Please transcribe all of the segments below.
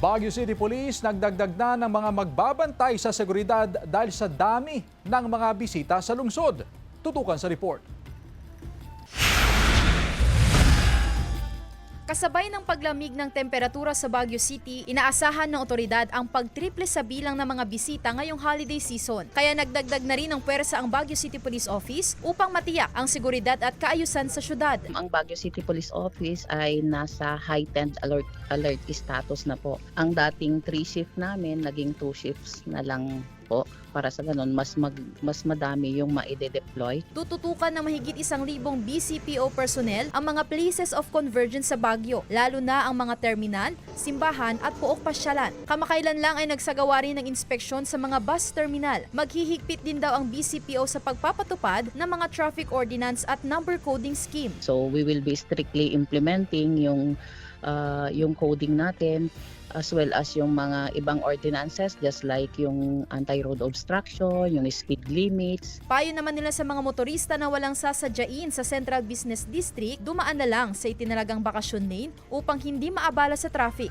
Baguio City Police nagdagdag na ng mga magbabantay sa seguridad dahil sa dami ng mga bisita sa lungsod. Tutukan sa report. Kasabay ng paglamig ng temperatura sa Baguio City, inaasahan ng otoridad ang pagtriple sa bilang ng mga bisita ngayong holiday season. Kaya nagdagdag na rin ng pwersa ang Baguio City Police Office upang matiyak ang seguridad at kaayusan sa syudad. Ang Baguio City Police Office ay nasa heightened alert status na po. Ang dating 3 shift namin, naging 2 shifts na lang po. Para sa ganun, mas madami yung maide-deploy. Tututukan ng mahigit 1,000 BCPO personnel ang mga places of convergence sa Baguio, lalo na ang mga terminal, simbahan at pook pasyalan. Kamakailan lang ay nagsagawa rin ng inspeksyon sa mga bus terminal. Maghihigpit din daw ang BCPO sa pagpapatupad ng mga traffic ordinance at number coding scheme. So we will be strictly implementing yung coding natin, as well as yung mga ibang ordinances just like yung anti-road obstruction, yung speed limits. Payo naman nila sa mga motorista na walang sasadyain sa Central Business District, dumaan na lang sa itinalagang bakasyon lane upang hindi maabala sa traffic.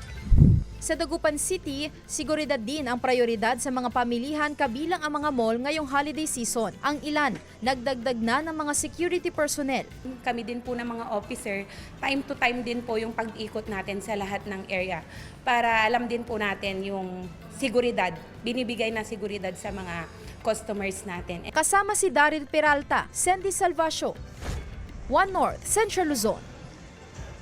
Sa Dagupan City, seguridad din ang prioridad sa mga pamilihan kabilang ang mga mall ngayong holiday season. Ang ilan, nagdagdag na ng mga security personnel. Kami din po ng mga officer, time to time din po yung pag-ikot natin sa lahat ng area para alam din po natin yung seguridad, binibigay na seguridad sa mga customers natin. Kasama si Daryl Peralta, Sandy Salvacio, One North, Central Luzon.